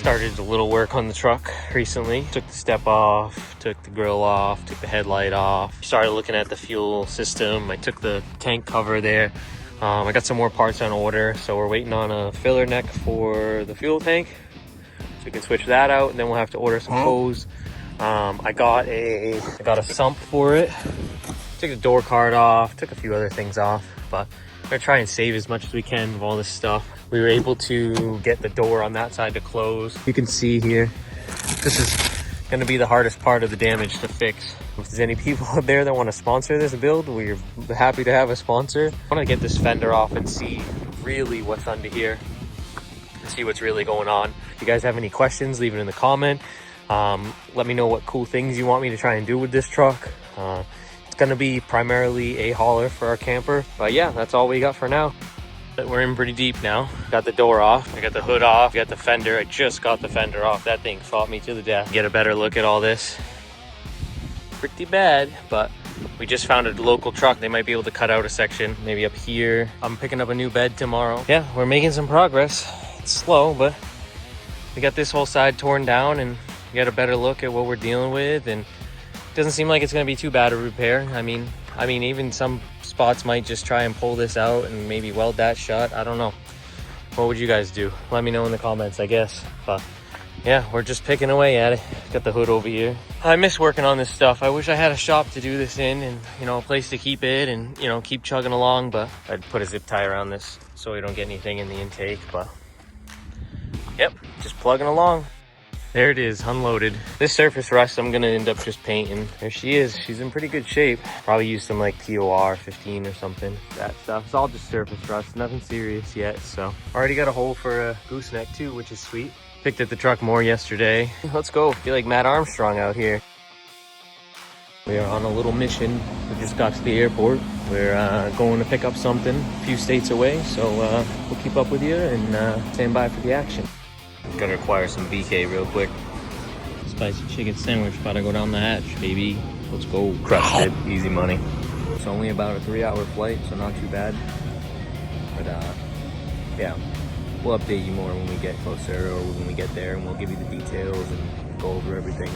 Started a little work on the truck recently. Took the step off, took the grill off, took the headlight off. Started looking at the fuel system. I took the tank cover there. I got some more parts on order, so we're waiting on a filler neck for the fuel tank. So we can switch that out, and then we'll have to order some hose. I got a sump for it. Took the door card off, took a few other things off, but we're gonna try and save as much as we can of all this stuff. We were able to get the door on that side to close. You can see here, this is gonna be the hardest part of the damage to fix. If there's any people out there that want to sponsor this build, we're happy to have a sponsor. I want to get this fender off and see really what's under here and see what's really going on. If you guys have any questions, leave it in the comment. Let me know what cool things you want me to try and do with this truck. It's gonna be primarily a hauler for our camper, but yeah, that's all we got for now. We're in pretty deep now. Got the door off, I got the hood off, got the fender. I just got the fender off. That thing fought me to the death. Get a better look at all this. Pretty bad, but we just found a local truck. They might be able to cut out a section, maybe up here. I'm picking up a new bed tomorrow. Yeah, we're making some progress. It's slow, but we got this whole side torn down and we got a better look at what we're dealing with, and it doesn't seem like it's going to be too bad a repair. I mean even some spots might just try and pull this out and maybe weld that shut. I don't know. What would you guys do? Let me know in the comments, I guess. But yeah, we're just picking away at it. Got the hood over here. I miss working on this stuff. I wish I had a shop to do this in and, a place to keep it and, keep chugging along. But I'd put a zip tie around this so we don't get anything in the intake. But yep, just plugging along. There it is, unloaded. This surface rust, I'm gonna end up just painting. There she is, she's in pretty good shape. Probably use some like POR 15 or something. That stuff, it's all just surface rust, nothing serious yet. So, already got a hole for a gooseneck too, which is sweet. Picked at the truck more yesterday. Let's go, feel like Matt Armstrong out here. We are on a little mission. We just got to the airport. We're going to pick up something a few states away. So we'll keep up with you and stand by for the action. Gonna require some BK real quick. Spicy chicken sandwich, about to go down the hatch, baby. Let's go. Crushed it, easy money. It's only about a 3-hour flight, so not too bad. But yeah, we'll update you more when we get closer or when we get there, and we'll give you the details and go over everything,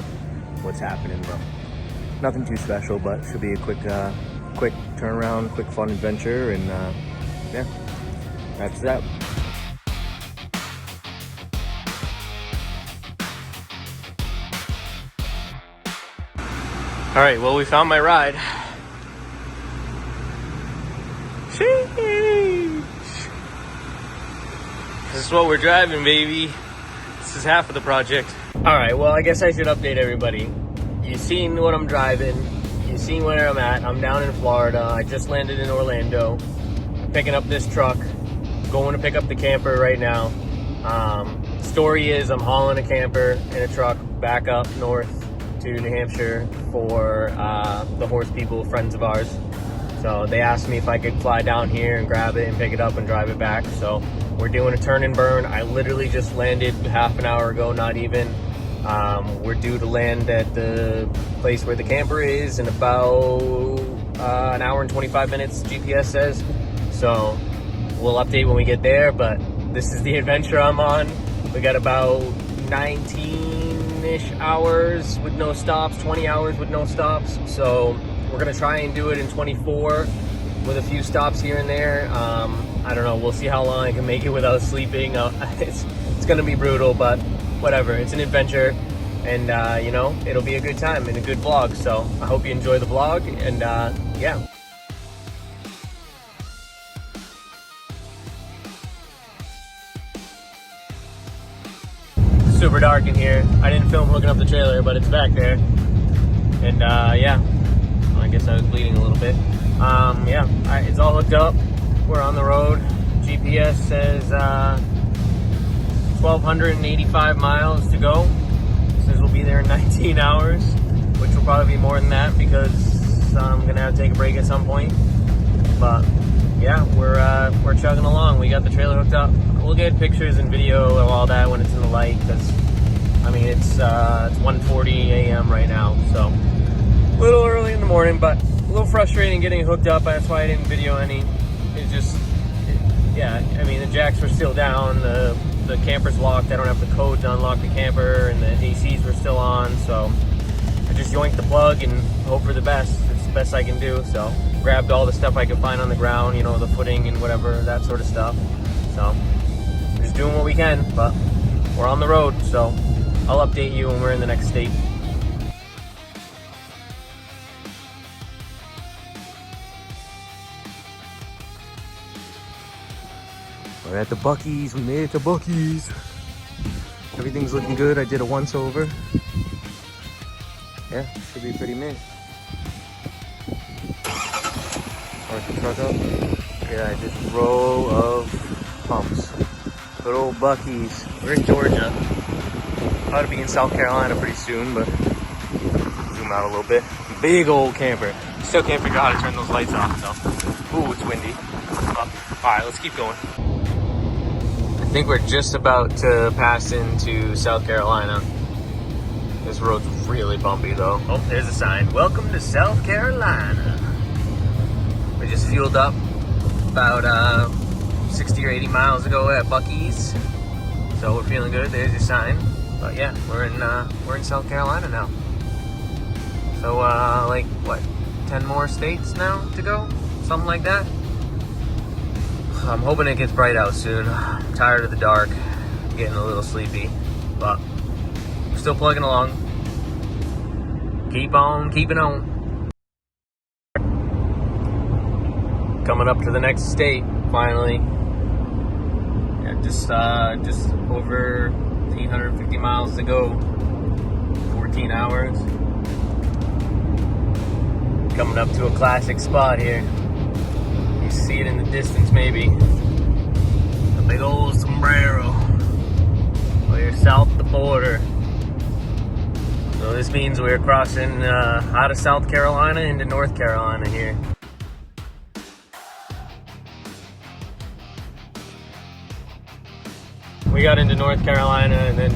what's happening. But nothing too special, but should be a quick turnaround, quick fun adventure, and yeah, that's that. All right, well, we found my ride. Sheesh. This is what we're driving, baby. This is half of the project. All right, well, I guess I should update everybody. You've seen what I'm driving. You've seen where I'm at. I'm down in Florida. I just landed in Orlando. Picking up this truck. Going to pick up the camper right now. Story is I'm hauling a camper and a truck back up north to New Hampshire for the horse people, friends of ours. So they asked me if I could fly down here and grab it and pick it up and drive it back. So we're doing a turn and burn. I literally just landed half an hour ago, not even. We're due to land at the place where the camper is in about an hour and 25 minutes, GPS says. So we'll update when we get there, but this is the adventure I'm on. We got about 19-ish hours with no stops, 20 hours with no stops. So we're gonna try and do it in 24 with a few stops here and there. I don't know, we'll see how long I can make it without sleeping. It's gonna be brutal, but whatever, it's an adventure, and it'll be a good time and a good vlog. So I hope you enjoy the vlog, and yeah. Super dark in here. I didn't film hooking up the trailer, but it's back there. And yeah, I guess I was bleeding a little bit. Yeah, it's all hooked up. We're on the road. GPS says 1,285 miles to go. It says we'll be there in 19 hours, which will probably be more than that because I'm gonna have to take a break at some point. But yeah, we're chugging along. We got the trailer hooked up. We'll get pictures and video of all that when it's in the light, because I mean it's 1:40 a.m. right now, so a little early in the morning, but a little frustrating getting hooked up. That's why I didn't video any. It's just, yeah, I mean the jacks were still down, the the camper's locked. I don't have the code to unlock the camper, and the ACs were still on, so I just yoinked the plug and hope for the best. It's the best I can do. So grabbed all the stuff I could find on the ground, you know, the footing and whatever, that sort of stuff. So we're just doing what we can, but we're on the road, so I'll update you when we're in the next state. We're at the Buc-ee's. We made it to Buc-ee's. Everything's looking good. I did a once over. Yeah, should be pretty mint. Park the truck up. Yeah, just row of pumps. Good old Buc-ee's. We're in Georgia. Ought to be in South Carolina pretty soon, but zoom out a little bit. Big old camper. Still can't figure out how to turn those lights off, so. Ooh, it's windy. Alright, let's keep going. I think we're just about to pass into South Carolina. This road's really bumpy though. Oh, there's a sign. Welcome to South Carolina. We just fueled up about 60 or 80 miles ago at Buc-ee's. So we're feeling good. There's your sign. But yeah, we're in South Carolina now. So like what, 10 more states now to go? Something like that. I'm hoping it gets bright out soon. I'm tired of the dark. I'm getting a little sleepy, but we're still plugging along. Keep on keeping on. Coming up to the next state, finally. Yeah, just over 1,550 miles to go. 14 hours. Coming up to a classic spot here. You see it in the distance, maybe. A big old sombrero. We're south of the border. So this means we're crossing out of South Carolina into North Carolina here. We got into North Carolina, and then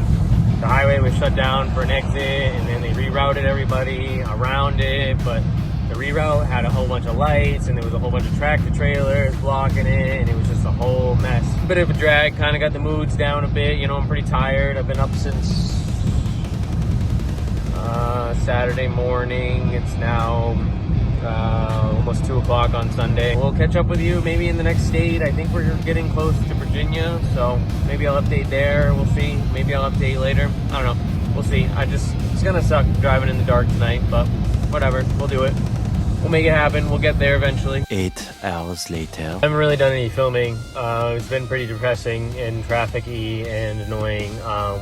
the highway was shut down for an exit, and then they rerouted everybody around it, but the reroute had a whole bunch of lights, and there was a whole bunch of tractor trailers blocking it, and it was just a whole mess. A bit of a drag, kind of got the moods down a bit. You know, I'm pretty tired. I've been up since Saturday morning. It's now almost 2 o'clock on Sunday. We'll catch up with you maybe in the next state. I think we're getting close to Virginia, so maybe I'll update there. We'll see. Maybe I'll update later. I don't know. We'll see. It's gonna suck driving in the dark tonight, but whatever. We'll do it. We'll make it happen. We'll get there eventually. 8 hours later. I haven't really done any filming. It's been pretty depressing and traffic-y and annoying.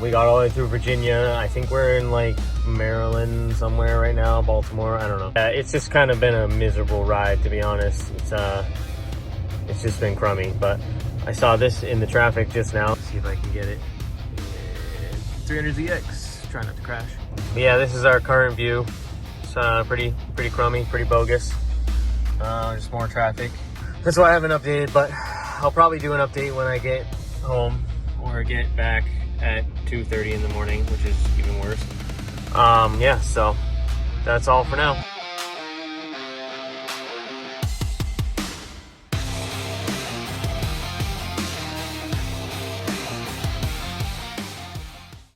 We got all the way through Virginia. I think we're in like Maryland somewhere right now, Baltimore. I don't know. It's just kind of been a miserable ride, to be honest. It's just been crummy. But I saw this in the traffic just now. Let's see if I can get it. 300ZX. Try not to crash. But yeah, this is our current view. Pretty crummy, pretty bogus. Just more traffic. That's why I haven't updated, but I'll probably do an update when I get home or get back at 2:30 in the morning, which is even worse. Yeah, so that's all for now.